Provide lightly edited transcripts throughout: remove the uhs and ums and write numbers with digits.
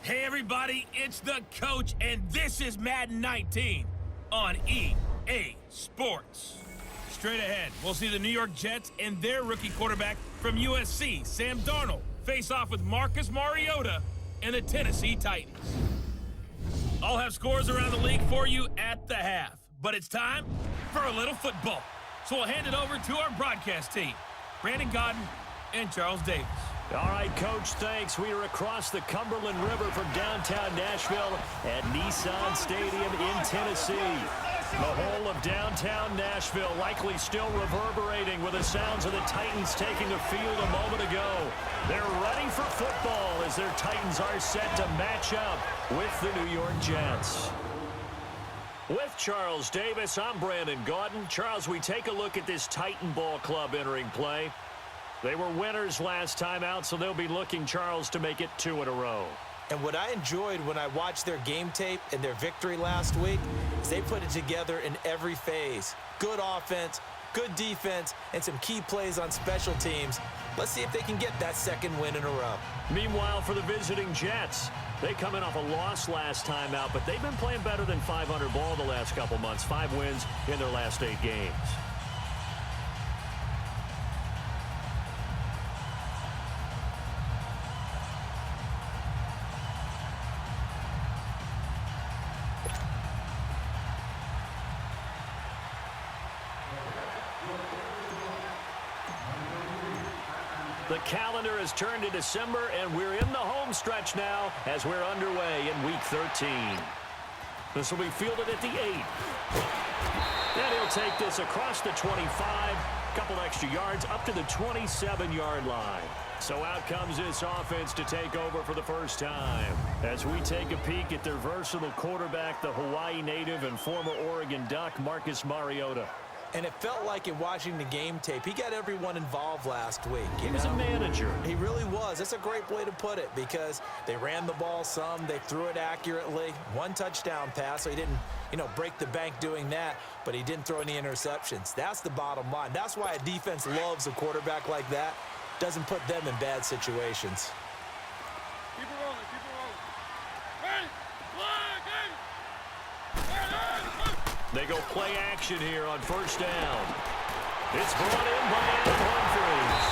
Hey everybody, it's the coach, and this is Madden 19 on EA Sports. Straight ahead, we'll see the New York Jets and their rookie quarterback from USC, Sam Darnold, face off with Marcus Mariota and the Tennessee Titans. I'll have scores around the league for you at the half, but it's time for a little football. So we'll hand it over to our broadcast team, Brandon Godden and Charles Davis. All right, Coach, thanks. We are across the Cumberland River from downtown Nashville at Nissan Stadium in Tennessee. The whole of downtown Nashville likely still reverberating with the sounds of the Titans taking the field a moment ago. They're ready for football as their Titans are set to match up with the New York Jets. With Charles Davis, I'm Brandon Godden. Charles, we take a look at this Titan Ball Club entering play. They were winners last time out, so they'll be looking, Charles, to make it 2 in a row. And what I enjoyed when I watched their game tape and their victory last week is they put it together in every phase. Good offense, good defense, and some key plays on special teams. Let's see if they can get that second win in a row. Meanwhile, for the visiting Jets, they come in off a loss last time out, but they've been playing better than 500 ball the last couple months. 5 wins in their last 8 games. The calendar has turned to December, and we're in the home stretch now as we're underway in Week 13. This will be fielded at the 8. And he'll take this across the 25, a couple extra yards, up to the 27-yard line. So out comes this offense to take over for the first time. As we take a peek at their versatile quarterback, the Hawaii native and former Oregon Duck, Marcus Mariota. And it felt like in watching the game tape, he got everyone involved last week. He was a manager. He really was. That's a great way to put it because they ran the ball some, they threw it accurately. 1 touchdown pass, so he didn't, break the bank doing that, but he didn't throw any interceptions. That's the bottom line. That's why a defense loves a quarterback like that. Doesn't put them in bad situations. Keep it rolling, keep it rolling. Ready? They go play action here on first down. It's brought in by Adam Humphries.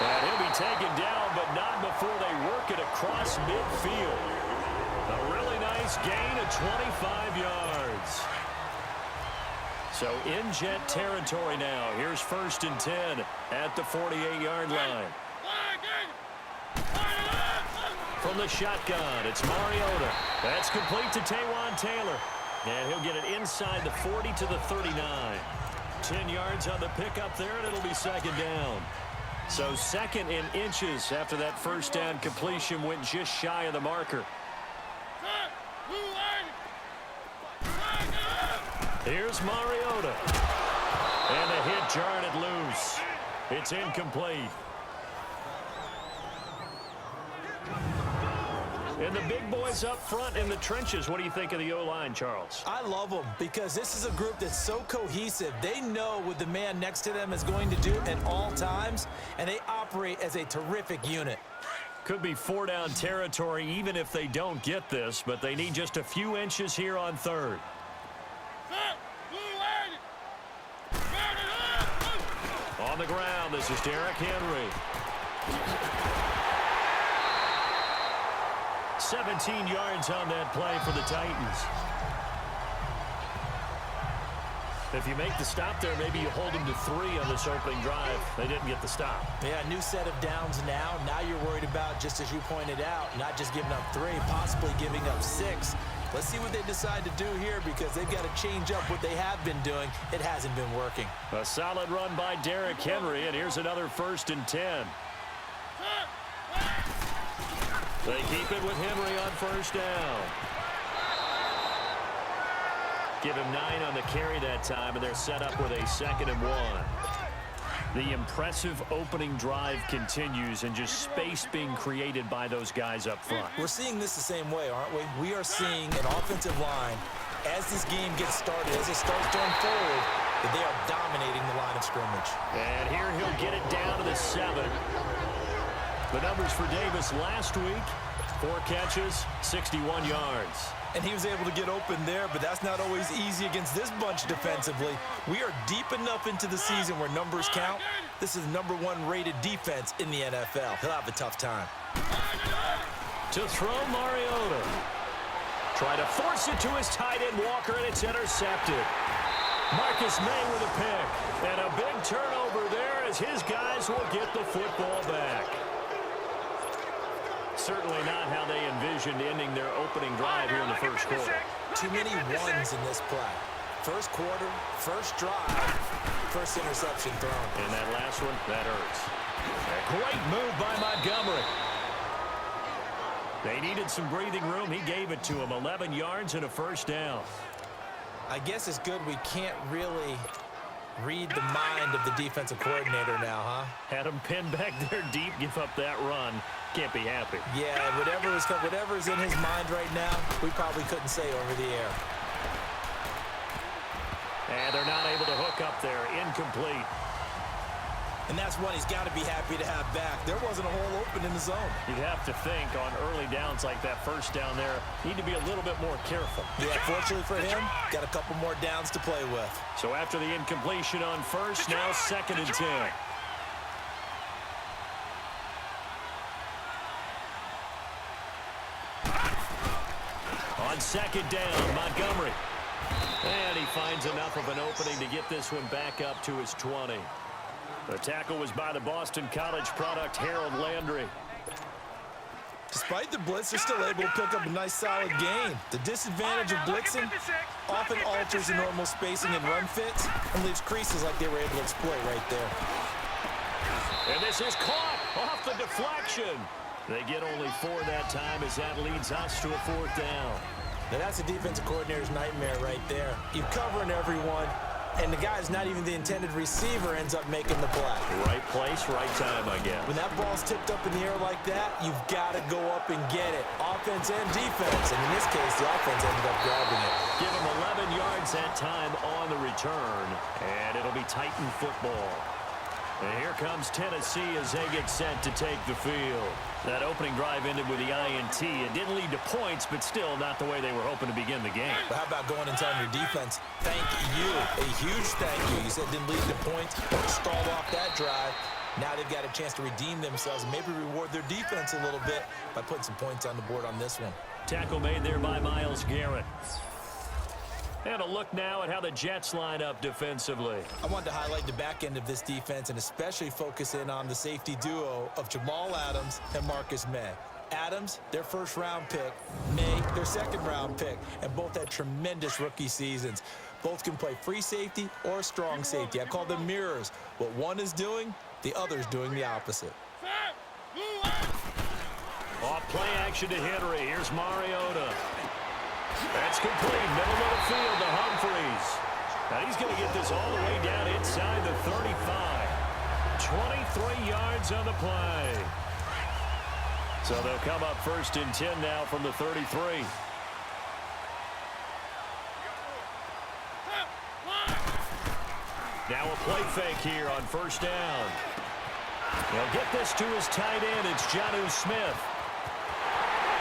And he'll be taken down, but not before they work it across midfield. A really nice gain of 25 yards. So in Jet territory now. Here's 1st and 10 at the 48-yard line. From the shotgun, it's Mariota. That's complete to Taywan Taylor. And he'll get it inside the 40 to the 39. 10 yards on the pickup there, and it'll be 2nd down. So 2nd in inches after that first down completion went just shy of the marker. Here's Mariota. And the hit jarred it loose. It's incomplete. And the big boys up front in the trenches. What do you think of the O-line, Charles? I love them because this is a group that's so cohesive. They know what the man next to them is going to do at all times, and they operate as a terrific unit. Could be 4-down territory even if they don't get this, but they need just a few inches here on 3rd. On the ground, this is Derrick Henry. 17 yards on that play for the Titans. If you make the stop there, maybe you hold them to 3 on this opening drive. They didn't get the stop. Yeah, new set of downs now. Now you're worried about, just as you pointed out, not just giving up 3, possibly giving up 6. Let's see what they decide to do here because they've got to change up what they have been doing. It hasn't been working. A solid run by Derrick Henry, and here's another 1st and 10. They keep it with Henry on 1st down. Give him 9 on the carry that time, and they're set up with a 2nd and 1. The impressive opening drive continues, and just space being created by those guys up front. We're seeing this the same way, aren't we? We are seeing an offensive line, as this game gets started, as it starts to unfold, that they are dominating the line of scrimmage. And here he'll get it down to the 7. The numbers for Davis last week, 4 catches, 61 yards. And he was able to get open there, but that's not always easy against this bunch defensively. We are deep enough into the season where numbers count. This is #1 rated defense in the NFL. He'll have a tough time. To throw, Mariota. Try to force it to his tight end, Walker, and it's intercepted. Marcus May with a pick. And a big turnover there as his guys will get the football back. Certainly not how they envisioned ending their opening drive here in the first quarter. Too many ones in this play. First quarter, first drive, first interception thrown. And that last one, that hurts. A great move by Montgomery. They needed some breathing room. He gave it to him. 11 yards and a first down. I guess it's good we can't really read the mind of the defensive coordinator now, huh? Had him pinned back there deep, give up that run. Can't be happy. Yeah, whatever is in his mind right now, we probably couldn't say over the air. And they're not able to hook up there. Incomplete. And that's one he's got to be happy to have back. There wasn't a hole open in the zone. You'd have to think on early downs like that first down there, need to be a little bit more careful. Yeah, fortunately for him, got a couple more downs to play with. So after the incompletion on first, now 2nd and 10. On 2nd down, Montgomery. And he finds enough of an opening to get this one back up to his 20. The tackle was by the Boston College product, Harold Landry. Despite the blitz, they're still able to pick up a nice solid gain. The disadvantage of blitzing often alters the normal spacing and run fits and leaves creases like they were able to exploit right there. And this is caught off the deflection. They get only 4 that time as that leads us to a 4th down. Now that's a defensive coordinator's nightmare right there. You're covering everyone, and the guy's not even the intended receiver ends up making the play. Right place, right time, I guess. When that ball's tipped up in the air like that, you've got to go up and get it. Offense and defense. And in this case, the offense ended up grabbing it. Give him 11 yards that time on the return. And it'll be Titan football. And here comes Tennessee as they get set to take the field. That opening drive ended with the INT. It didn't lead to points, but still not the way they were hoping to begin the game. But how about going and telling your defense, thank you, a huge thank you. You said it didn't lead to points, stalled off that drive. Now they've got a chance to redeem themselves and maybe reward their defense a little bit by putting some points on the board on this one. Tackle made there by Myles Garrett. And a look now at how the Jets line up defensively. I wanted to highlight the back end of this defense and especially focus in on the safety duo of Jamal Adams and Marcus May. Adams, their 1st-round pick. May, their 2nd-round pick. And both had tremendous rookie seasons. Both can play free safety or strong safety. I call them mirrors. What one is doing, the other's doing the opposite. Off play action to Henry. Here's Mariota. That's complete. Middle of the field to Humphreys. Now he's going to get this all the way down inside the 35. 23 yards on the play. So they'll come up 1st and 10 now from the 33. Now a play fake here on 1st down. He'll get this to his tight end. It's Jonnu Smith.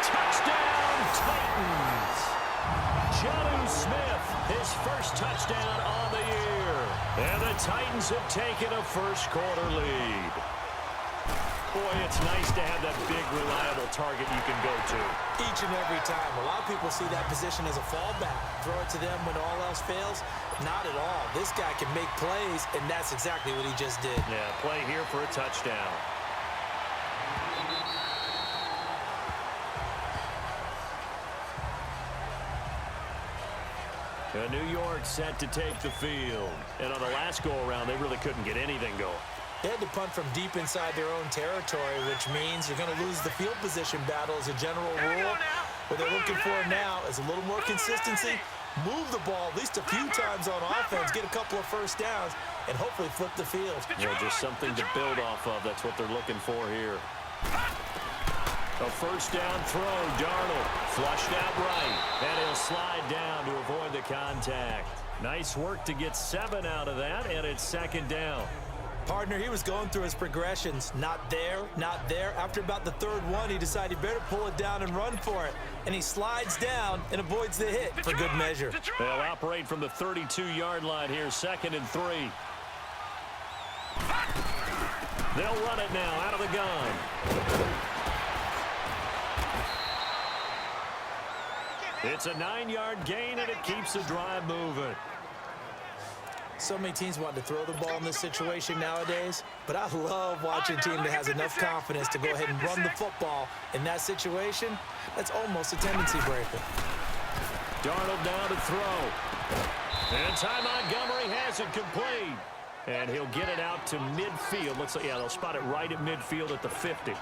Touchdown, Titans. Jonnu Smith, his 1st touchdown on the year. And the Titans have taken a 1st quarter lead. Boy, it's nice to have that big, reliable target you can go to. Each and every time. A lot of people see that position as a fallback. Throw it to them when all else fails. Not at all. This guy can make plays, and that's exactly what he just did. Yeah, play here for a touchdown. New York set to take the field. And on the last go-around, they really couldn't get anything going. They had to punt from deep inside their own territory, which means you're going to lose the field position battle as a general rule. What they're looking for now is a little more consistency, move the ball at least a few times on offense, get a couple of 1st downs, and hopefully flip the field. Yeah, just something to build off of. That's what they're looking for here. A 1st down throw, Darnold flushed out right, and he'll slide down to avoid the contact. Nice work to get 7 out of that, and it's 2nd down. Partner, he was going through his progressions. Not there, not there. After about the third one, he decided he better pull it down and run for it. And he slides down and avoids the hit for good measure. They'll operate from the 32-yard line here, 2nd and 3. They'll run it now out of the gun. It's a 9-yard gain, and it keeps the drive moving. So many teams want to throw the ball in this situation nowadays, but I love watching a team that has enough confidence to go ahead and run the football in that situation. That's almost a tendency breaker. Darnold down to throw. And Ty Montgomery has it complete. And he'll get it out to midfield. Looks like, yeah, they'll spot it right at midfield at the 50.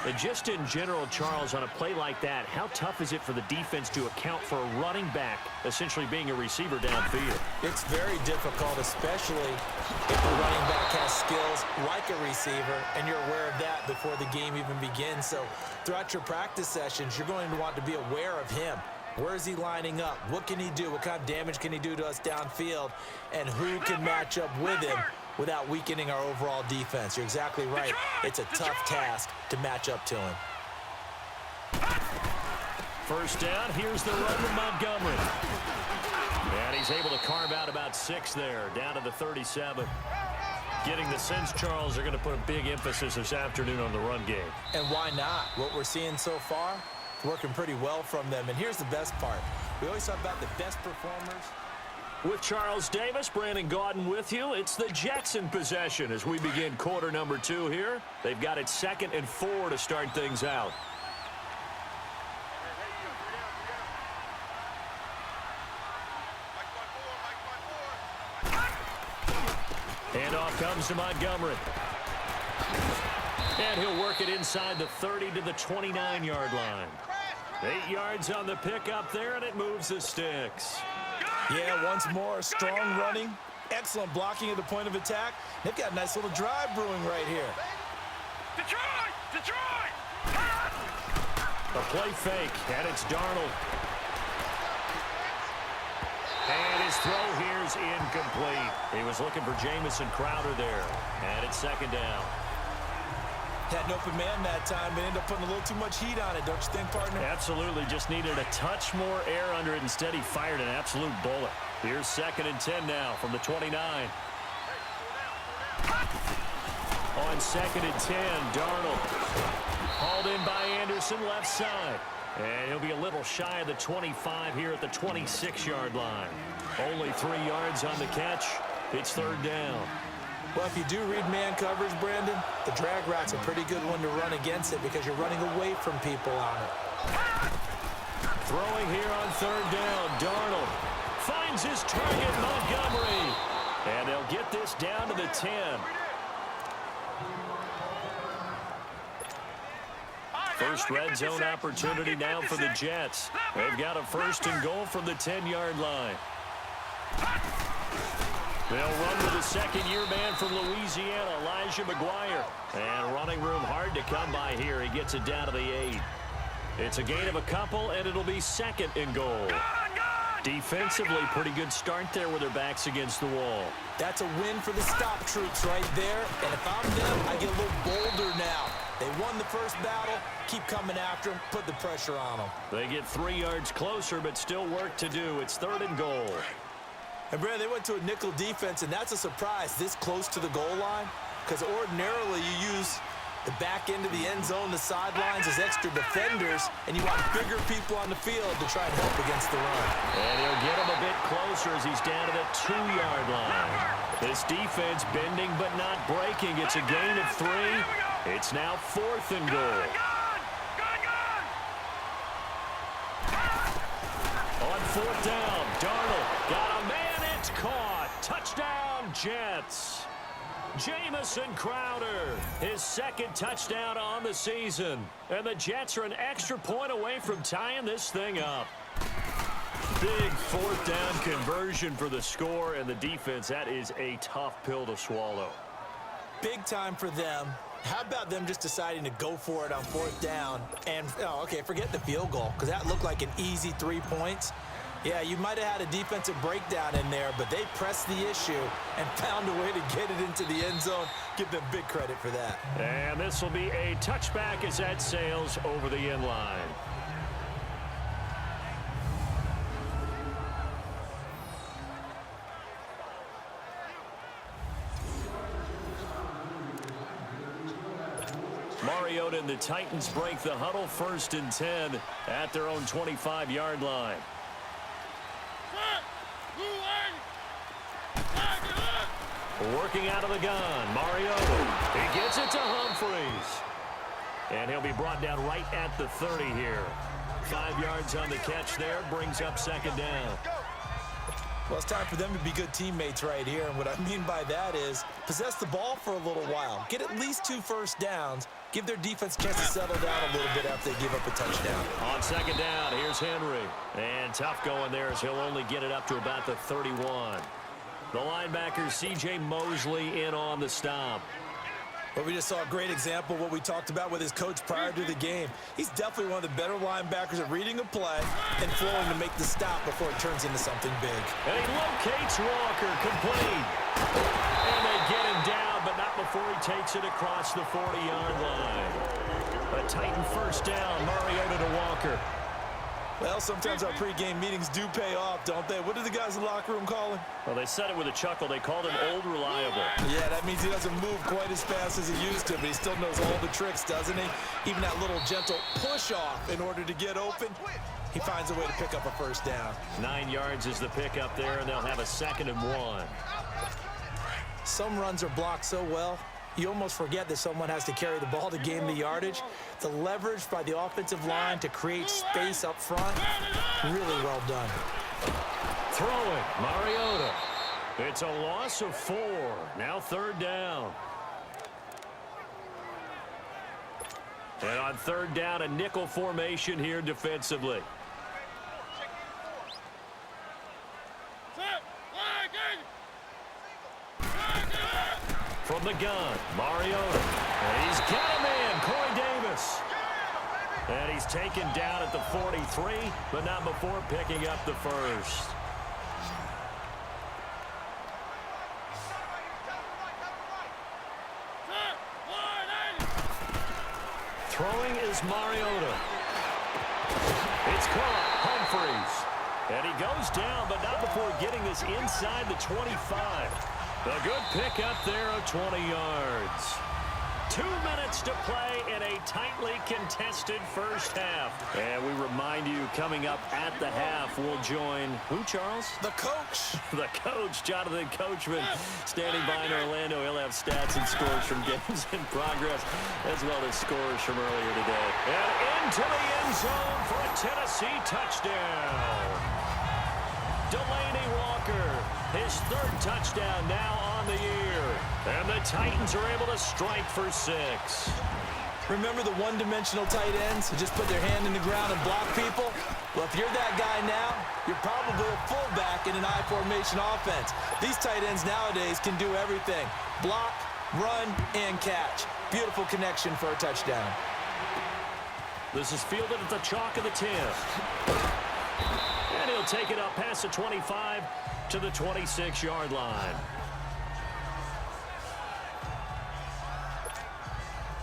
And just in general, Charles, on a play like that, how tough is it for the defense to account for a running back essentially being a receiver downfield? It's very difficult, especially if the running back has skills like a receiver, and you're aware of that before the game even begins. So throughout your practice sessions, you're going to want to be aware of him. Where is he lining up? What can he do? What kind of damage can he do to us downfield? And who can match up with him without weakening our overall defense? You're exactly right. It's a tough task to match up to him. First down, here's the run with Montgomery. And he's able to carve out about 6 there, down to the 37. Getting the sense, Charles, they're going to put a big emphasis this afternoon on the run game. And why not? What we're seeing so far, working pretty well from them. And here's the best part. We always talk about the best performers. With Charles Davis, Brandon Gaudin with you. It's the Jets in possession as we begin quarter number 2 here. They've got it 2nd and 4 to start things out. Handoff comes to Montgomery. And he'll work it inside the 30 to the 29-yard line. 8 yards on the pickup there, and it moves the sticks. Yeah, once more, strong running, excellent blocking at the point of attack. They've got a nice little drive brewing right here. Detroit! Detroit! A play fake, and it's Darnold. And his throw here's incomplete. He was looking for Jamison Crowder there, and it's 2nd down. Had an open man that time, but ended up putting a little too much heat on it, don't you think, partner? Absolutely, just needed a touch more air under it. Instead, he fired an absolute bullet. Here's 2nd and 10 now from the 29. On 2nd and 10, Darnold. Hauled in by Anderson, left side. And he'll be a little shy of the 25 here at the 26-yard line. Only 3 yards on the catch. It's 3rd down. Well, if you do read man coverage, Brandon, the drag route's a pretty good one to run against it because you're running away from people on it. Throwing here on 3rd down, Darnold finds his target, Montgomery. And they'll get this down to the 10. First red zone opportunity now for the Jets. They've got a 1st and goal from the 10-yard line. They'll run with the second-year man from Louisiana, Elijah McGuire. And running room hard to come by here. He gets it down to the 8. It's a gain of a couple, and it'll be 2nd and goal. Defensively, pretty good start there with their backs against the wall. That's a win for the stop troops right there. And if I'm them, I get a little bolder now. They won the first battle. Keep coming after them. Put the pressure on them. They get 3 yards closer, but still work to do. It's 3rd and goal. And, Brad, they went to a nickel defense, and that's a surprise this close to the goal line because ordinarily you use the back end of the end zone, the sidelines as extra defenders, and you want bigger people on the field to try and help against the run. And he'll get him a bit closer as he's down to the 2-yard line. This defense bending but not breaking. It's a gain of 3. It's now 4th and goal. On 4th down, Darnold got a man. It's caught. Touchdown, Jets. Jamison Crowder, his 2nd touchdown on the season. And the Jets are an extra point away from tying this thing up. Big 4th down conversion for the score, and the defense, that is a tough pill to swallow. Big time for them. How about them just deciding to go for it on 4th down? And, oh, okay, forget the field goal, because that looked like an easy 3 points. Yeah, you might have had a defensive breakdown in there, but they pressed the issue and found a way to get it into the end zone. Give them big credit for that. And this will be a touchback as that sails over the end line. Mariota and the Titans break the huddle, 1st and 10 at their own 25-yard line. Working out of the gun, Mariota. He gets it to Humphries. And he'll be brought down right at the 30 here. 5 yards on the catch there, brings up 2nd down. Well, it's time for them to be good teammates right here. And what I mean by that is possess the ball for a little while. Get at least 2 first downs. Give their defense a chance to settle down a little bit after they give up a touchdown. On 2nd down, here's Henry. And tough going there as he'll only get it up to about the 31. The linebacker, C.J. Mosley, in on the stop. But we just saw a great example of what we talked about with his coach prior to the game. He's definitely one of the better linebackers at reading a play and flowing to make the stop before it turns into something big. And he locates Walker, complete. And they get him down, but not before he takes it across the 40-yard line. A Titan 1st down, Mariota to Walker. Well, sometimes our pregame meetings do pay off, don't they? What did the guys in the locker room call him? Well, they said it with a chuckle. They called him Old Reliable. Yeah, that means he doesn't move quite as fast as he used to, but he still knows all the tricks, doesn't he? Even that little gentle push-off in order to get open, he finds a way to pick up a 1st down. 9 yards is the pickup there, and they'll have a 2nd and 1. Some runs are blocked so well, you almost forget that someone has to carry the ball to gain the yardage. The leverage by the offensive line to create space up front, really well done. Throwing, Mariota. It's a loss of 4. Now 3rd down. And on 3rd down, a nickel formation here defensively. From the gun, Mariota. And he's got him in, Corey Davis. And he's taken down at the 43, but not before picking up the 1st. Throwing is Mariota. It's caught, Humphries. And he goes down, but not before getting this inside the 25. A good pickup there of 20 yards. 2 minutes to play in a tightly contested 1st half. And we remind you, coming up at the half, we'll join who, Charles? The coach. The coach, Jonathan Coachman, standing by in Orlando. He'll have stats and scores from games in progress, as well as scores from earlier today. And into the end zone for a Tennessee touchdown. Delaney Walker, his 3rd touchdown now on the year. And the Titans are able to strike for 6. Remember the one-dimensional tight ends who just put their hand in the ground and block people? Well, if you're that guy now, you're probably a fullback in an I-formation offense. These tight ends nowadays can do everything. Block, run, and catch. Beautiful connection for a touchdown. This is fielded at the chalk of the 10. And he'll take it up past the 25 to the 26-yard line.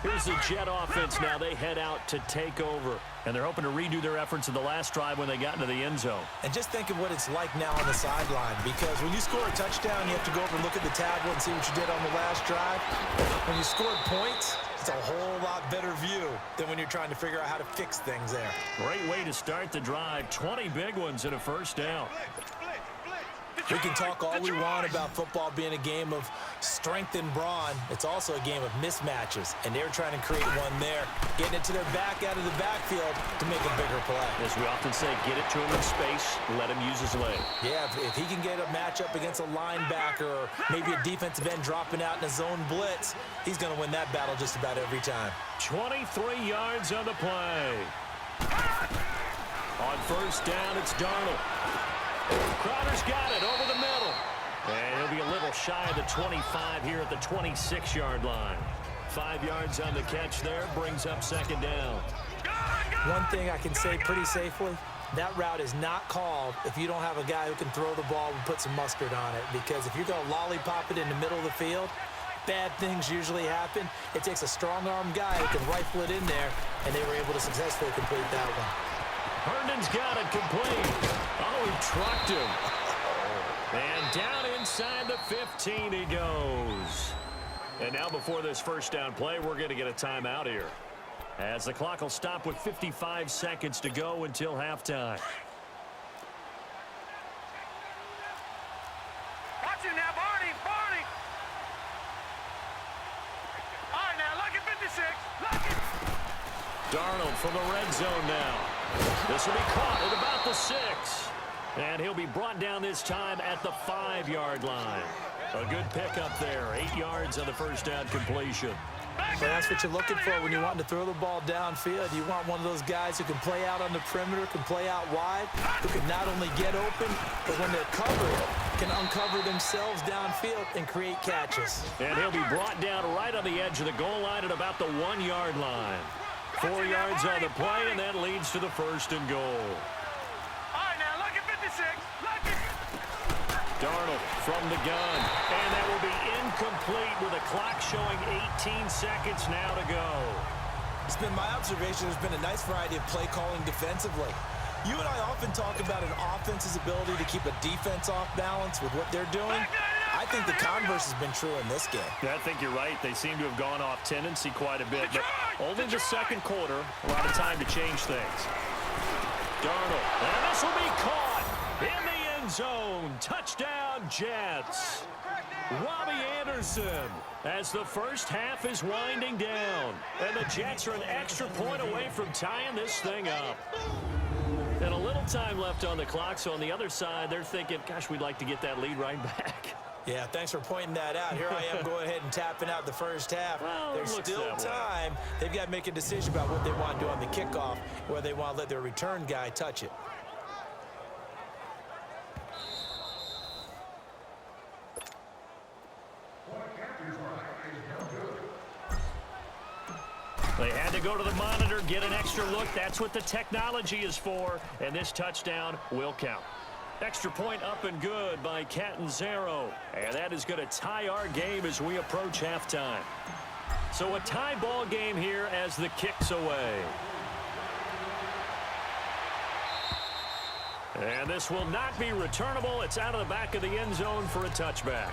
Here's the Jet offense now. They head out to take over. And they're hoping to redo their efforts in the last drive when they got into the end zone. And just think of what it's like now on the sideline, because when you score a touchdown, you have to go over and look at the tablet and see what you did on the last drive. When you scored points, it's a whole lot better view than when you're trying to figure out how to fix things there. Great way to start the drive. 20 big ones and a 1st down. We can talk all we want about football being a game of strength and brawn. It's also a game of mismatches, and they're trying to create one there, getting it to their back out of the backfield to make a bigger play. As we often say, get it to him in space, let him use his leg. Yeah, if he can get a matchup against a linebacker or maybe a defensive end dropping out in a zone blitz, he's going to win that battle just about every time. 23 yards on the play. On 1st down, it's Darnold. Crowder's got it over the middle. And he'll be a little shy of the 25 here at the 26-yard line. 5 yards on the catch there, brings up 2nd down. One thing I can say pretty safely, that route is not called if you don't have a guy who can throw the ball and put some mustard on it. Because if you're going to lollipop it in the middle of the field, bad things usually happen. It takes a strong-arm guy who can rifle it in there, and they were able to successfully complete that one. Herndon's got it complete. Oh, he trucked him. And down inside the 15 he goes. And now before this first down play, we're going to get a timeout here, as the clock will stop with 55 seconds to go until halftime. Watch it now, Barney, Barney. All right, now, look at 56. Look it. Darnold from the red zone now. This will be caught at about the 6. And he'll be brought down this time at the 5-yard line. A good pickup there. 8 yards on the first down completion. So that's what you're looking for when you want to throw the ball downfield. You want one of those guys who can play out on the perimeter, can play out wide, who can not only get open, but when they're covered, can uncover themselves downfield and create catches. And he'll be brought down right on the edge of the goal line at about the 1-yard line. 4 yards on the play, and that leads to the first and goal. All right, now, look at 56. Look it. Darnold from the gun, and that will be incomplete with a clock showing 18 seconds now to go. It's been my observation there's been a nice variety of play calling defensively. You and I often talk about an offense's ability to keep a defense off balance with what they're doing. I think the converse has been true in this game. Yeah, I think you're right. They seem to have gone off tendency quite a bit, but only the second quarter, a lot of time to change things. Darnold, and this will be caught in the end zone. Touchdown, Jets. Robbie Anderson, as the first half is winding down, and the Jets are an extra point away from tying this thing up. And a little time left on the clock, so on the other side, they're thinking, gosh, we'd like to get that lead right back. Yeah, thanks for pointing that out. Here I am going ahead and tapping out the first half. Well, There's still time. They've got to make a decision about what they want to do on the kickoff, where they want to let their return guy touch it. They had to go to the monitor, get an extra look. That's what the technology is for, and this touchdown will count. Extra point up and good by Catanzaro, and that is going to tie our game as we approach halftime. So a tie ball game here as the kick's away. And this will not be returnable. It's out of the back of the end zone for a touchback.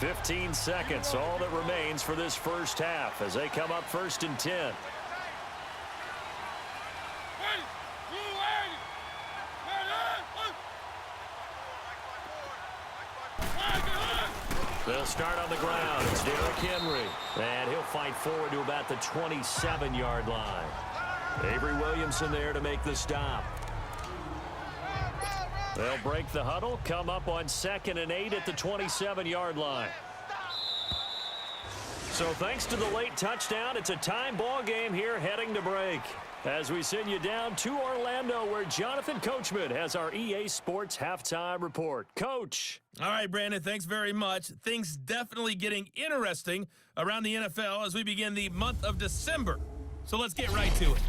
15 seconds, all that remains for this first half as they come up 1st and 10. They'll start on the ground. It's Derrick Henry. And he'll fight forward to about the 27-yard line. Avery Williamson there to make the stop. They'll break the huddle, come up on 2nd and 8 at the 27-yard line. So thanks to the late touchdown, it's a time ball game here heading to break. As we send you down to Orlando, where Jonathan Coachman has our EA Sports halftime report. Coach. All right, Brandon, thanks very much. Things definitely getting interesting around the NFL as we begin the month of December. So let's get right to it.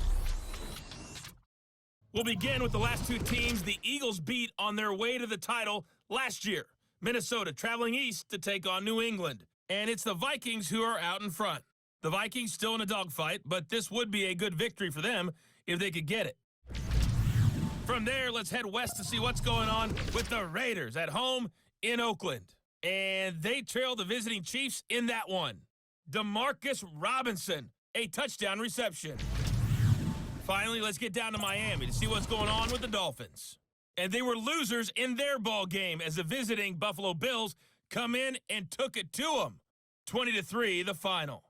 We'll begin with the last two teams the Eagles beat on their way to the title last year. Minnesota traveling east to take on New England. And it's the Vikings who are out in front. The Vikings still in a dogfight, but this would be a good victory for them if they could get it. From there, let's head west to see what's going on with the Raiders at home in Oakland. And they trail the visiting Chiefs in that one. Demarcus Robinson, a touchdown reception. Finally, let's get down to Miami to see what's going on with the Dolphins. And they were losers in their ball game as the visiting Buffalo Bills come in and took it to them. 20-3, the final.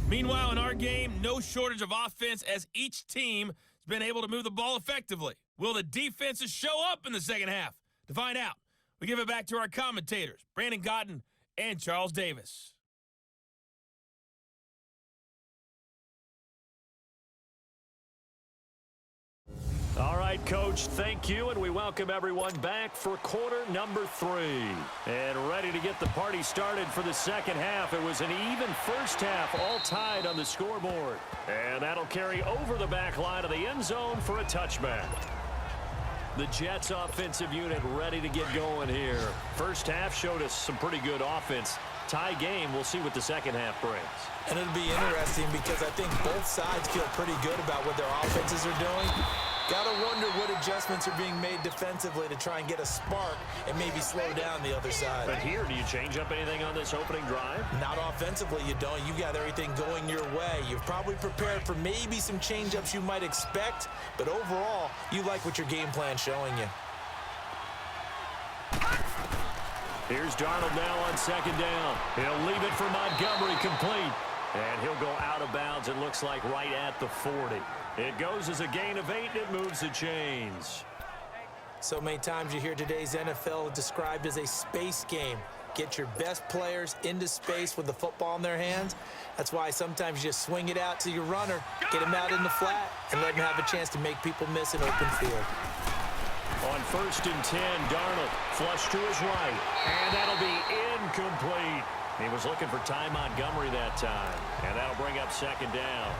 Meanwhile, in our game, no shortage of offense as each team has been able to move the ball effectively. Will the defenses show up in the second half? To find out, we give it back to our commentators, Brandon Cotton and Charles Davis. All right, right, Coach, thank you, and we welcome everyone back for quarter number 3. And ready to get the party started for the second half. It was an even first half, all tied on the scoreboard. And that'll carry over the back line of the end zone for a touchback. The Jets offensive unit ready to get going here. First half showed us some pretty good offense. Tie game, we'll see what the second half brings. And it'll be interesting because I think both sides feel pretty good about what their offenses are doing. Gotta wonder what adjustments are being made defensively to try and get a spark and maybe slow down the other side. But here, do you change up anything on this opening drive? Not offensively, you don't. You got everything going your way. You've probably prepared for maybe some change-ups you might expect, but overall, you like what your game plan's showing you. Here's Darnold now on second down. He'll leave it for Montgomery, complete. And he'll go out of bounds, it looks like, right at the 40. It goes as a gain of 8, and it moves the chains. So many times you hear today's NFL described as a space game. Get your best players into space with the football in their hands. That's why sometimes you just swing it out to your runner, get him out in the flat, and let him have a chance to make people miss an open field. On 1st and 10, Darnold flush to his right, and that'll be incomplete. He was looking for Ty Montgomery that time, and that'll bring up second down.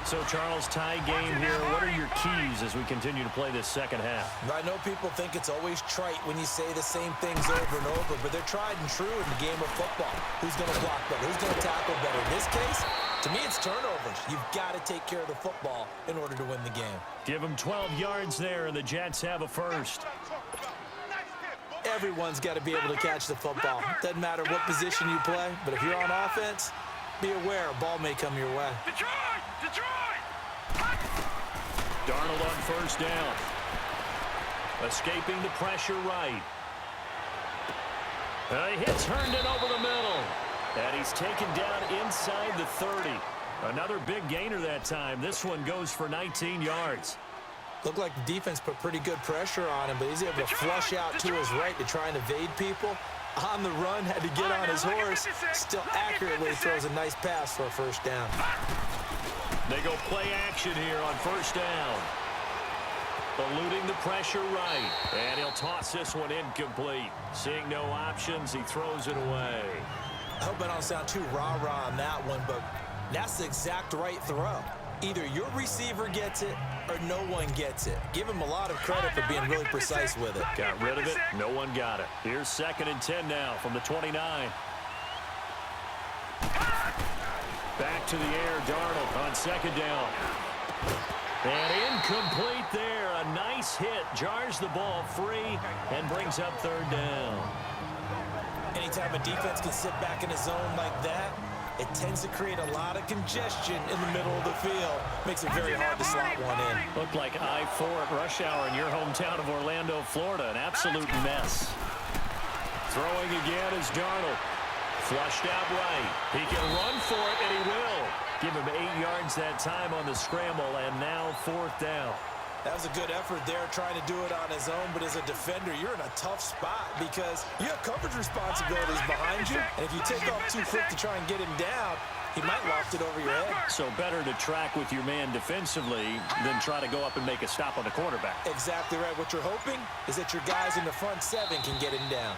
So, Charles, tie game here. What are your keys as we continue to play this second half? I know people think it's always trite when you say the same things over and over, but they're tried and true in the game of football. Who's going to block better? Who's going to tackle better? In this case, to me, it's turnovers. You've got to take care of the football in order to win the game. Give them 12 yards there, and the Jets have a first. Everyone's got to be able to catch the football. Doesn't matter what position you play, but if you're on offense, be aware a ball may come your way. Darnold on 1st down. Escaping the pressure right. He hits Herndon over the middle. And he's taken down inside the 30. Another big gainer that time. This one goes for 19 yards. Looked like the defense put pretty good pressure on him, but he's able to flush out to his right to try and evade people. On the run, had to get on his horse. Still accurately throws a nice pass for a first down. They go play action here on 1st down. Eluding the pressure right. And he'll toss this one incomplete. Seeing no options, he throws it away. I hope I don't sound too rah-rah on that one, but that's the exact right throw. Either your receiver gets it or no one gets it. Give him a lot of credit for being really precise with it. Got rid of it. No one got it. Here's 2nd and 10 now from the 29. Back to the air, Darnold on 2nd down. And incomplete there. A nice hit. Jars the ball free and brings up 3rd down. Anytime a defense can sit back in a zone like that, it tends to create a lot of congestion in the middle of the field. Makes it very hard to slot one in. Looked like I-4 at rush hour in your hometown of Orlando, Florida. An absolute mess. Throwing again is Darnold. Flushed out right. He can run for it, and he will. Give him 8 yards that time on the scramble, and now 4th down. That was a good effort there trying to do it on his own, but as a defender, you're in a tough spot because you have coverage responsibilities behind you, and if you take off too quick to try and get him down, he might loft it over your head. So better to track with your man defensively than try to go up and make a stop on the quarterback. Exactly right. What you're hoping is that your guys in the front 7 can get him down.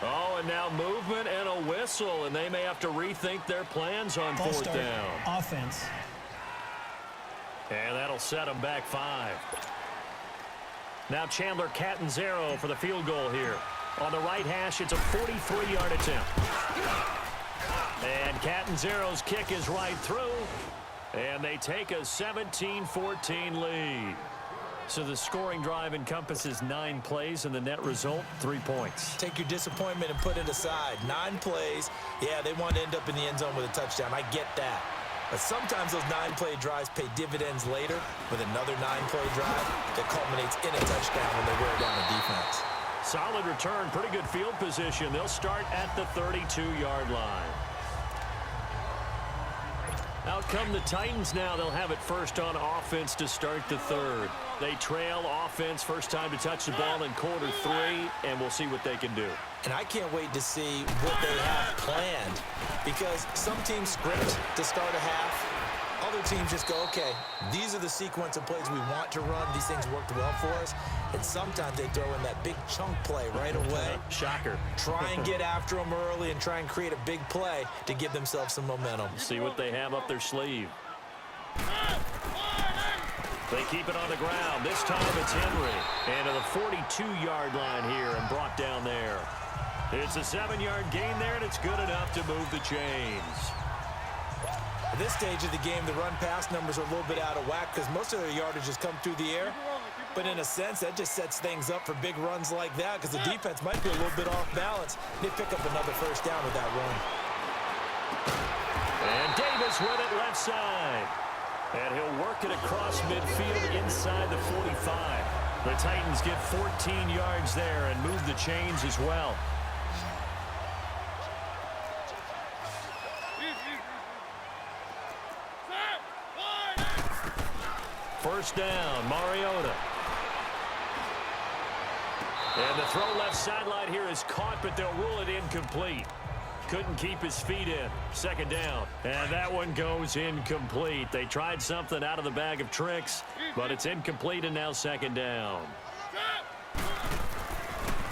Oh, and now movement and a whistle, and they may have to rethink their plans on 4th down. Offense. And that'll set them back 5. Now Chandler Catanzaro for the field goal here. On the right hash, it's a 43-yard attempt. And Catanzaro's kick is right through. And they take a 17-14 lead. So the scoring drive encompasses 9 plays, and the net result, 3 points. Take your disappointment and put it aside. 9 plays. Yeah, they want to end up in the end zone with a touchdown. I get that. But sometimes those 9-play drives pay dividends later with another 9-play drive that culminates in a touchdown when they wear down the defense. Solid return, pretty good field position. They'll start at the 32-yard line. Out come the Titans now. They'll have it first on offense to start the 3rd. They trail offense, first time to touch the ball in quarter 3, and we'll see what they can do. And I can't wait to see what they have planned because some teams script to start a half, Other teams just go, okay, these are the sequence of plays we want to run. These things worked well for us. And sometimes they throw in that big chunk play right away. Shocker. Try and get after them early and try and create a big play to give themselves some momentum. See what they have up their sleeve. They keep it on the ground. This time it's Henry. And to the 42-yard line here and brought down there. It's a 7-yard gain there, and it's good enough to move the chains. At this stage of the game, the run-pass numbers are a little bit out of whack because most of their yardage has come through the air. But in a sense, that just sets things up for big runs like that because the defense might be a little bit off balance. They pick up another first down with that run. And Davis with it left side. And he'll work it across midfield inside the 45. The Titans get 14 yards there and move the chains as well. First down, Mariota. And the throw left sideline here is caught, but they'll rule it incomplete. Couldn't keep his feet in. Second down. And that one goes incomplete. They tried something out of the bag of tricks, but it's incomplete and now second down.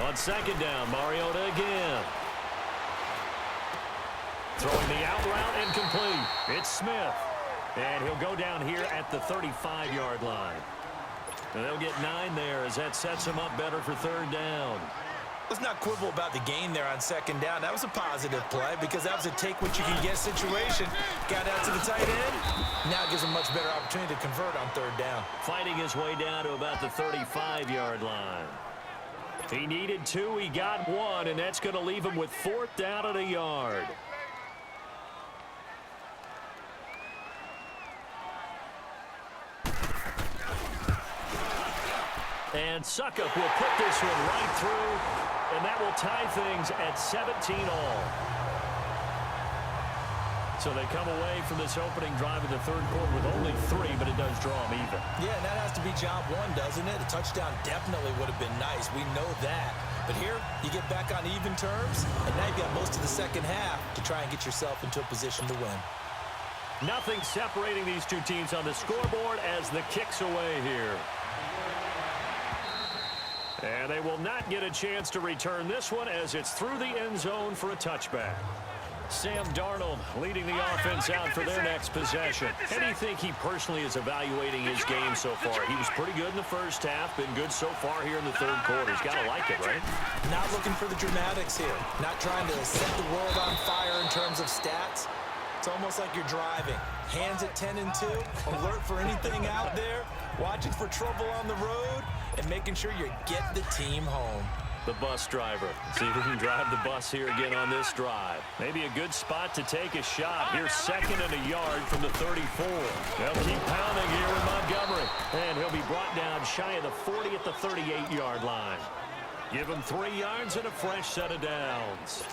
On second down, Mariota again. Throwing the out route incomplete. It's Smith. And he'll go down here at the 35-yard line. And they'll get 9 there as that sets him up better for third down. Let's not quibble about the gain there on second down. That was a positive play because that was a take-what-you-can-get situation. Got out to the tight end. Now gives him a much better opportunity to convert on third down. Fighting his way down to about the 35-yard line. He needed 2. He got 1, and that's going to leave him with 4th down and a yard. And Suckup will put this one right through, and that will tie things at 17 all. So they come away from this opening drive in the third quarter with only 3, but it does draw them even. Yeah, and that has to be job 1, doesn't it? A touchdown definitely would have been nice. We know that. But here, you get back on even terms, and now you've got most of the second half to try and get yourself into a position to win. Nothing separating these two teams on the scoreboard as the kick's away here. And they will not get a chance to return this one as it's through the end zone for a touchback. Sam Darnold leading the offense out for their next possession. How do you think he personally is evaluating his game so far? He was pretty good in the first half, been good so far here in the third quarter. He's got to like it, right? Not looking for the dramatics here. Not trying to set the world on fire in terms of stats. It's almost like you're driving. Hands at 10 and 2, alert for anything out there, watching for trouble on the road, and making sure you get the team home. The bus driver. See if we can drive the bus here again on this drive. Maybe a good spot to take a shot. Here's 2nd and a yard from the 34. They'll keep pounding here with Montgomery. And he'll be brought down shy of the 40 at the 38-yard line. Give him 3 yards and a fresh set of downs.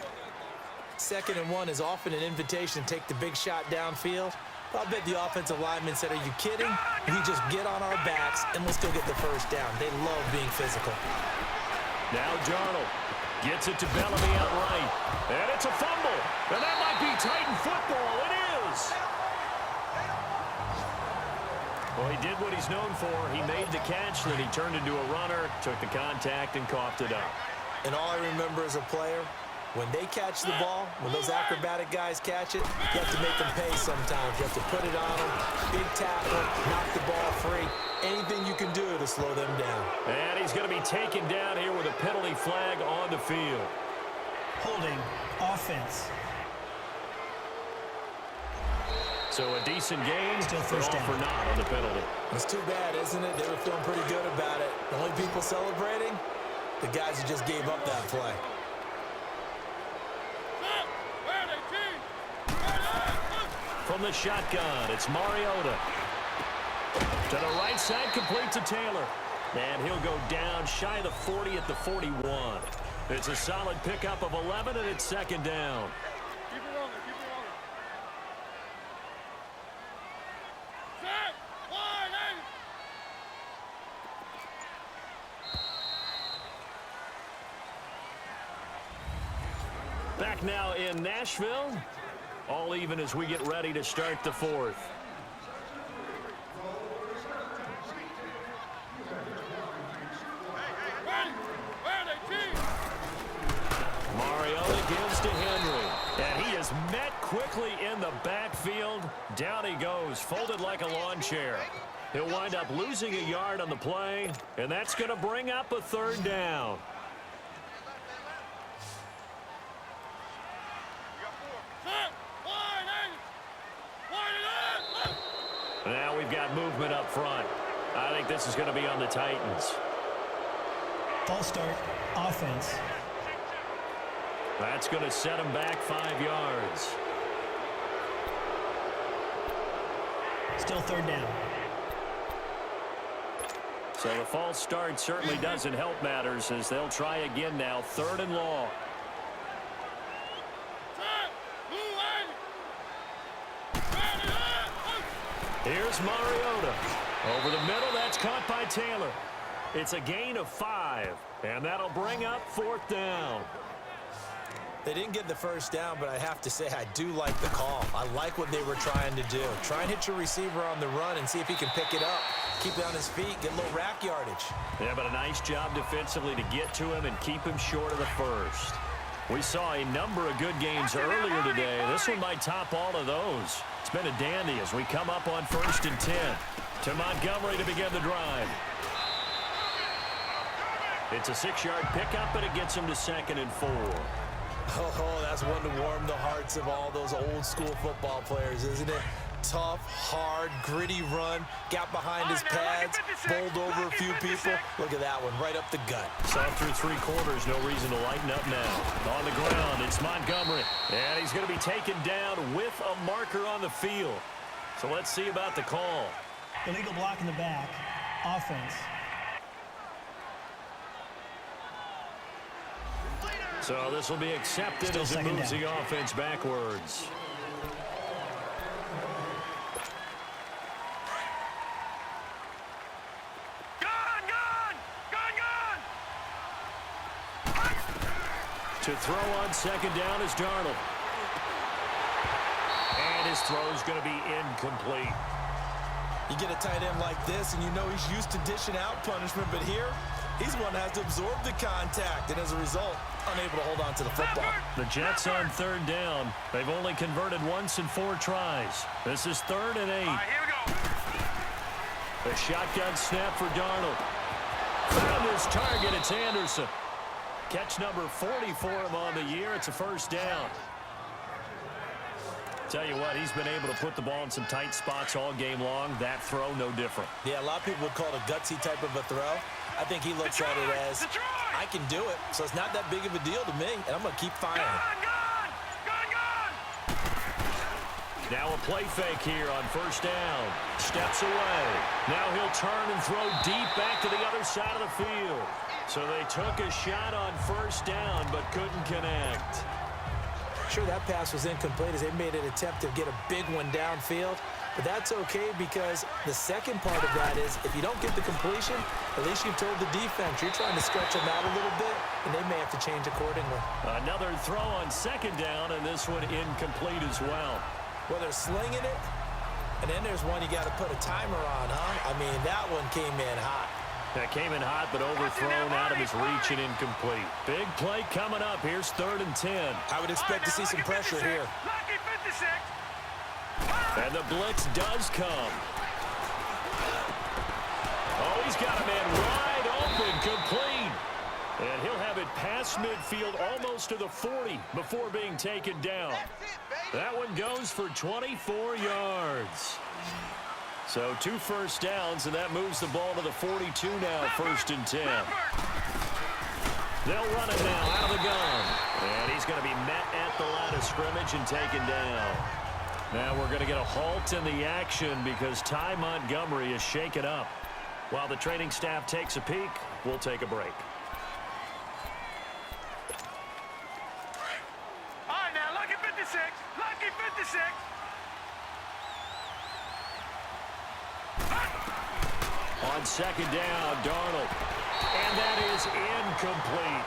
2nd and 1 is often an invitation to take the big shot downfield. I'll bet the offensive lineman said, are you kidding? We just get on our backs and let's go get the first down. They love being physical. Now Darnold gets it to Bellamy outright. And it's a fumble. And that might be Titan football. It is. Well, he did what he's known for. He made the catch, then he turned into a runner, took the contact, and coughed it up. And all I remember as a player, when they catch the ball, when those acrobatic guys catch it, you have to make them pay sometimes. You have to put it on them, big tackle, knock the ball free. Anything you can do to slow them down. And he's going to be taken down here with a penalty flag on the field. Holding offense. So a decent gain, Still first down. for naught on the penalty. It's too bad, isn't it? They were feeling pretty good about it. The only people celebrating, the guys who just gave up that play. From the shotgun, it's Mariota. To the right side, complete to Taylor. And he'll go down shy of the 40 at the 41. It's a solid pickup of 11, and it's 2nd down. Keep it rolling, keep it rolling. Set, wide, Back now in Nashville. All even as we get ready to start the 4th. He's met quickly in the backfield. Down he goes, folded like a lawn chair. He'll wind up losing a yard on the play, and that's going to bring up a third down. Now we've got movement up front. I think this is going to be on the Titans. False start, offense. That's going to set him back 5 yards. Still third down. So the false start certainly doesn't help matters as they'll try again now, 3rd and long. Here's Mariota. Over the middle, that's caught by Taylor. It's a gain of 5, and that'll bring up 4th down. They didn't get the first down, but I have to say I do like the call. I like what they were trying to do. Try and hit your receiver on the run and see if he can pick it up. Keep it on his feet, get a little rack yardage. Yeah, but a nice job defensively to get to him and keep him short of the first. We saw a number of good games earlier today. This one might top all of those. It's been a dandy as we come up on 1st and 10. To Montgomery to begin the drive. It's a 6-yard pickup, and it gets him to 2nd and 4. Oh, that's one to warm the hearts of all those old-school football players, isn't it? Tough, hard, gritty run, got behind his pads, bowled over a few people. Look at that one, right up the gut. Saw through 3 quarters, no reason to lighten up now. On the ground, it's Montgomery. And he's going to be taken down with a marker on the field. So let's see about the call. Illegal block in the back, offense. So this will be accepted as it moves the offense backwards. To throw on 2nd down is Darnold. And his throw is going to be incomplete. You get a tight end like this, and you know he's used to dishing out punishment, but here, he's one that has to absorb the contact, and as a result, unable to hold on to the football. The Jets on 3rd down. They've only converted once in 4 tries. This is 3rd and 8. All right, here we go. A shotgun snap for Darnold. Found his target. It's Anderson. Catch number 40 for him on the year. It's a 1st down. Tell you what, he's been able to put the ball in some tight spots all game long. That throw, no different. Yeah, a lot of people would call it a gutsy type of a throw. I think he looks at it as, I can do it, so it's not that big of a deal to me, and I'm going to keep firing. Now a play fake here on 1st down. Steps away. Now he'll turn and throw deep back to the other side of the field. So they took a shot on 1st down, but couldn't connect. Sure, that pass was incomplete as they made an attempt to get a big one downfield. But that's okay because the second part of that is if you don't get the completion, at least you've told the defense you're trying to stretch them out a little bit, and they may have to change accordingly. Another throw on 2nd down, and this one incomplete as well. Well, they're slinging it, and then there's one you got to put a timer on, huh? I mean, that one came in hot. That came in hot, but overthrown out of his reach and incomplete. Big play coming up. Here's 3rd and 10. I would expect to see some pressure here. And the blitz does come. Oh, he's got a man wide open, complete. And he'll have it past midfield almost to the 40 before being taken down. That one goes for 24 yards. So 2 first downs, and that moves the ball to the 42 now, 1st and 10. They'll run it now out of the gun. And he's going to be met at the line of scrimmage and taken down. Now we're going to get a halt in the action because Ty Montgomery is shaken up. While the training staff takes a peek, we'll take a break. All right, now, lucky 56. Lucky 56. On 2nd down, Darnold. And that is incomplete.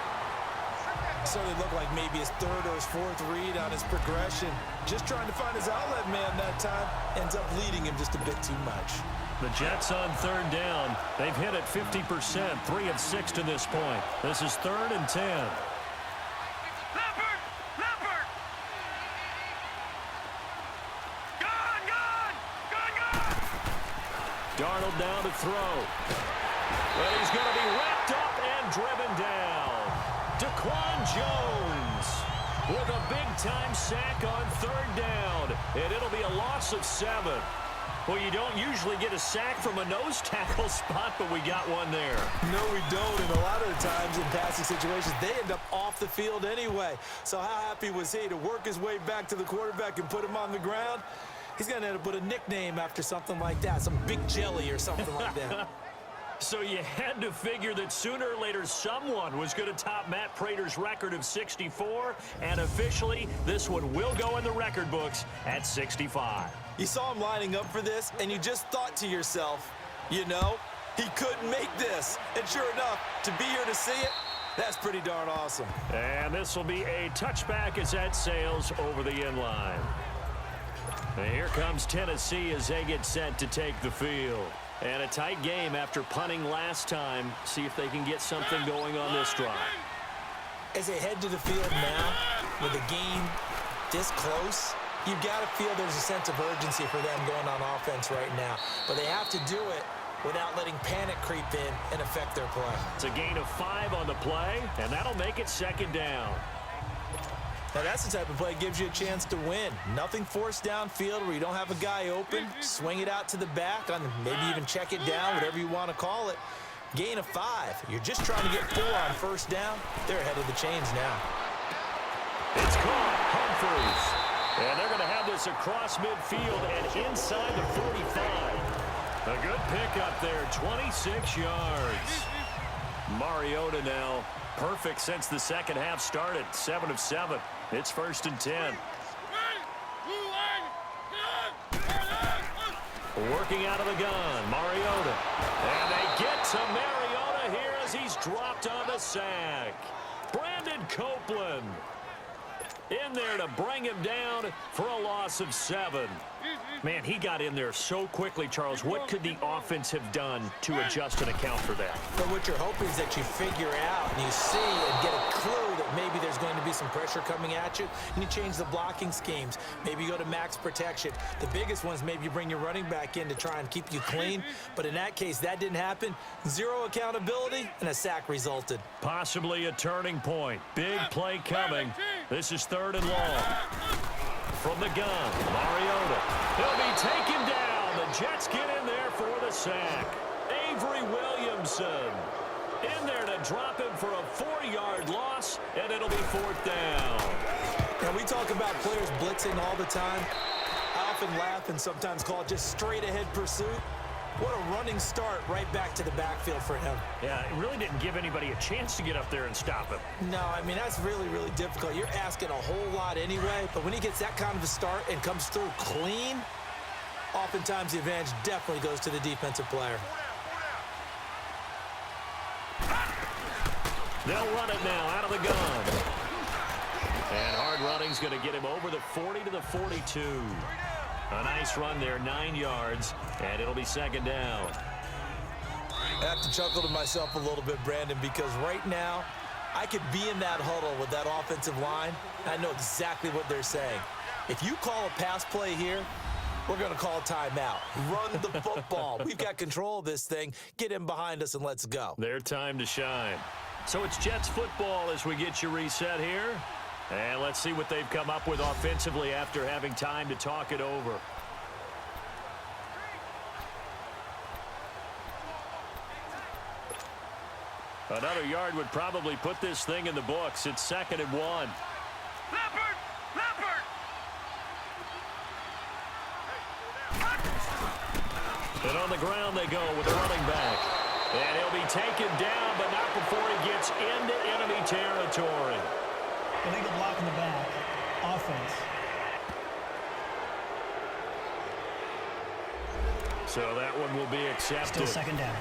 Certainly looked like maybe his 3rd or his 4th read on his progression. Just trying to find his outlet man that time. Ends up leading him just a bit too much. The Jets on 3rd down. They've hit it 50%, 3 of 6 to this point. This is 3rd and 10. Leopard! Leopard! Darnold now to throw. And he's going to be wrapped up and driven down. Daquan Jones with a big-time sack on third down. And it'll be a loss of 7. Well, you don't usually get a sack from a nose tackle spot, but we got one there. No, we don't. And a lot of the times in passing situations, they end up off the field anyway. So how happy was he to work his way back to the quarterback and put him on the ground? He's going to end up with a nickname after something like that, some Big Jelly or something like that. So you had to figure that sooner or later someone was going to top Matt Prater's record of 64, and officially this one will go in the record books at 65. You saw him lining up for this, and you just thought to yourself, you know, he couldn't make this. And sure enough, to be here to see it, that's pretty darn awesome. And this will be a touchback as that sails over the end line. And here comes Tennessee as they get set to take the field. And a tight game after punting last time. See if they can get something going on this drive. As they head to the field now, with the game this close, you've got to feel there's a sense of urgency for them going on offense right now. But they have to do it without letting panic creep in and affect their play. It's a gain of 5 on the play, and that'll make it second down. Now, that's the type of play that gives you a chance to win. Nothing forced downfield where you don't have a guy open. Swing it out to the back, on maybe even check it down, whatever you want to call it. Gain of 5. You're just trying to get 4 on first down. They're ahead of the chains now. It's caught. Humphries. And they're going to have this across midfield and inside the 45. A good pickup there, 26 yards. Mariota now perfect since the second half started, 7 of 7. It's 1st and 10. Working out of the gun, Mariota. And they get to Mariota here as he's dropped on the sack. Brandon Copeland in there to bring him down for a loss of 7. Man, he got in there so quickly, Charles. What could the offense have done to adjust and account for that? But what you're hoping is that you figure out and you see and get a clue that maybe there's going to be some pressure coming at you, and you change the blocking schemes. Maybe you go to max protection. The biggest ones, maybe you bring your running back in to try and keep you clean. But in that case, that didn't happen. 0 accountability, and a sack resulted. Possibly a turning point. Big play coming. This is 3rd and long. From the gun, Mariota. He'll be taken down. The Jets get in there for the sack. Avery Williamson in there to drop him for a 4-yard loss, and it'll be 4th down. Now, we talk about players blitzing all the time. I often laugh and sometimes call it just straight-ahead pursuit. What a running start right back to the backfield for him. Yeah, it really didn't give anybody a chance to get up there and stop him. No, I mean, that's really, really difficult. You're asking a whole lot anyway, but when he gets that kind of a start and comes through clean, oftentimes the advantage definitely goes to the defensive player. They'll run it now out of the gun. And hard running's going to get him over the 40 to the 42. A nice run there, 9 yards, and it'll be 2nd down. I have to chuckle to myself a little bit, Brandon, because right now I could be in that huddle with that offensive line. I know exactly what they're saying. If you call a pass play here, we're going to call a timeout. Run the football. We've got control of this thing. Get in behind us and let's go. Their time to shine. So it's Jets football as we get you reset here. And let's see what they've come up with offensively after having time to talk it over. Another yard would probably put this thing in the books. It's 2nd and 1. Leopard! Leopard! And on the ground they go with the running back. And he'll be taken down, but not before he gets into enemy territory. Illegal block in the back. Offense. So that one will be accepted. Still 2nd down.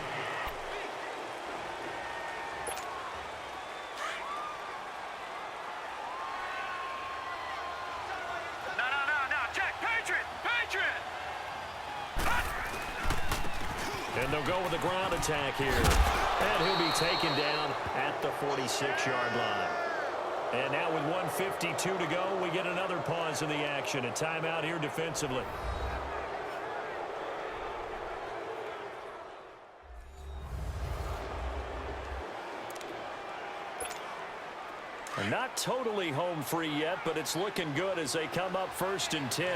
No. Check. Patriot! Patriot! And they'll go with the ground attack here. And he'll be taken down at the 46-yard line. And now with 1:52 to go, we get another pause in the action. A timeout here defensively. Not totally home free yet, but it's looking good as they come up 1st and 10.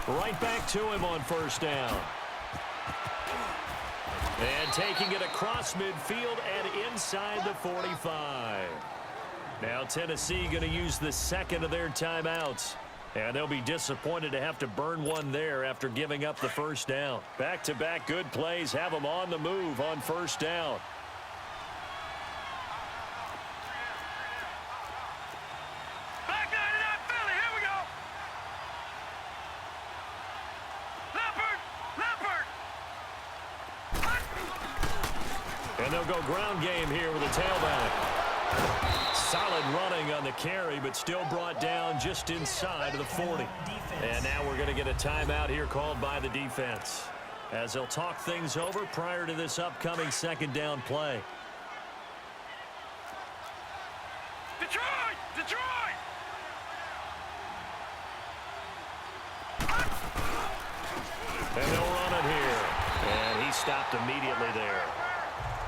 Right back to him on 1st down. And taking it across midfield and inside the 45. Now Tennessee going to use the second of their timeouts. And they'll be disappointed to have to burn one there after giving up the 1st down. Back-to-back good plays have them on the move on 1st down. Back 99 Philly, here we go. Leopard. And they'll go ground game here with a tailback. Solid running on the carry, but still brought down just inside of the 40. And now we're going to get a timeout here called by the defense, as they'll talk things over prior to this upcoming 2nd down play. Detroit! Detroit! And they'll run it here. And he stopped immediately there.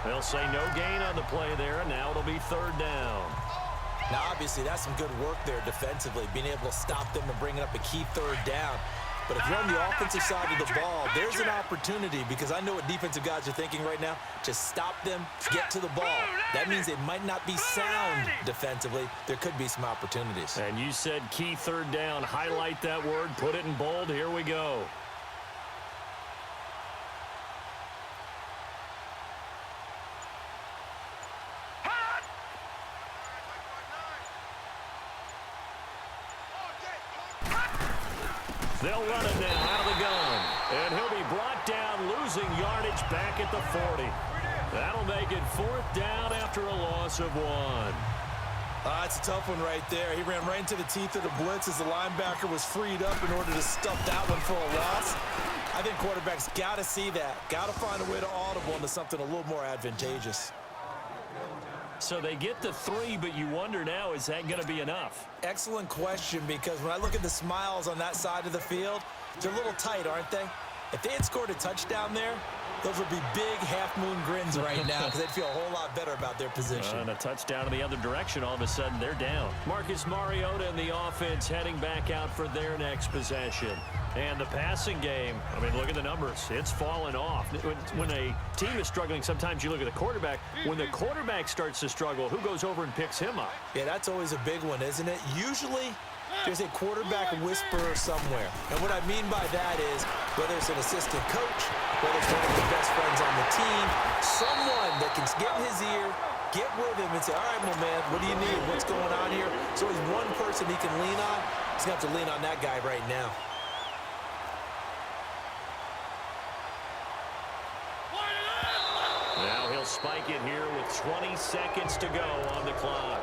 They'll say no gain on the play there, and now it'll be 3rd down. Now, obviously, that's some good work there defensively, being able to stop them and bringing up a key 3rd down. But if you're on the offensive side of the ball, there's an opportunity, because I know what defensive guys are thinking right now. Just stop them, get to the ball. That means it might not be sound defensively. There could be some opportunities. And you said key 3rd down. Highlight that word, put it in bold. Here we go. They'll run it now out of the gun. And he'll be brought down, losing yardage back at the 40. That'll make it 4th down after a loss of 1. It's a tough one right there. He ran right into the teeth of the blitz as the linebacker was freed up in order to stuff that one for a loss. I think quarterbacks got to see that. Got to find a way to audible into something a little more advantageous. So they get the 3, but you wonder now, is that going to be enough? Excellent question, because when I look at the smiles on that side of the field, they're a little tight, aren't they? If they had scored a touchdown there, those would be big half-moon grins right now, because they'd feel a whole lot better about their position. And a touchdown in the other direction, all of a sudden they're down. Marcus Mariota and the offense heading back out for their next possession. And the passing game, I mean, look at the numbers. It's fallen off. When a team is struggling, sometimes you look at the quarterback. When the quarterback starts to struggle, who goes over and picks him up? Yeah, that's always a big one, isn't it? Usually, there's a quarterback whisperer somewhere. And what I mean by that is, whether it's an assistant coach, whether it's one of his best friends on the team, someone that can get in his ear, get with him and say, all right, my man, what do you need? What's going on here? So he's one person he can lean on. He's going to have to lean on that guy right now. Now he'll spike it here with 20 seconds to go on the clock.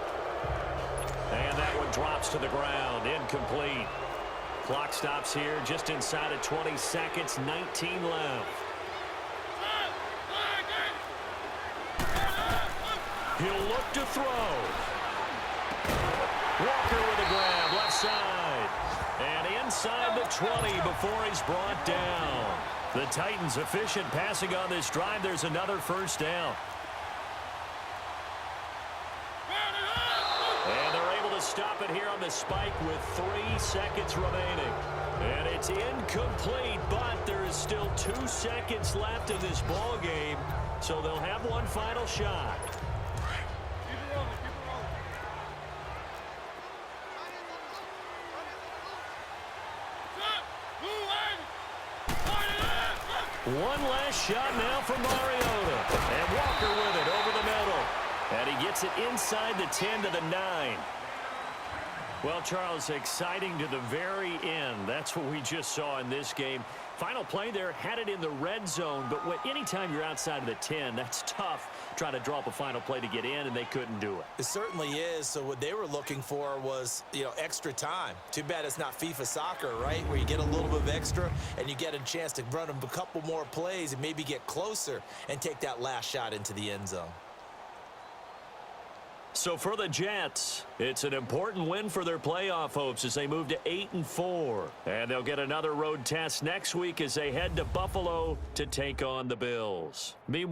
And that one drops to the ground, incomplete. Clock stops here just inside of 20 seconds, 19 left. He'll look to throw. Walker with a grab, left side. And inside the 20 before he's brought down. The Titans efficient passing on this drive. There's another 1st down. And they're able to stop it here on the spike with 3 seconds remaining. And it's incomplete, but there is still 2 seconds left in this ball game, so they'll have one final shot. Keep it rolling, keep it rolling. One last shot now from Mariota. And Walker with it over the middle. And he gets it inside the 10 to the 9. Well, Charles, exciting to the very end. That's what we just saw in this game. Final play there, had it in the red zone, but anytime you're outside of the 10, that's tough trying to draw up a final play to get in, and they couldn't do it. It certainly is. So what they were looking for was, extra time. Too bad it's not FIFA soccer, right, where you get a little bit of extra and you get a chance to run a couple more plays and maybe get closer and take that last shot into the end zone. So for the Jets, it's an important win for their playoff hopes as they move to 8-4. And they'll get another road test next week as they head to Buffalo to take on the Bills. Meanwhile,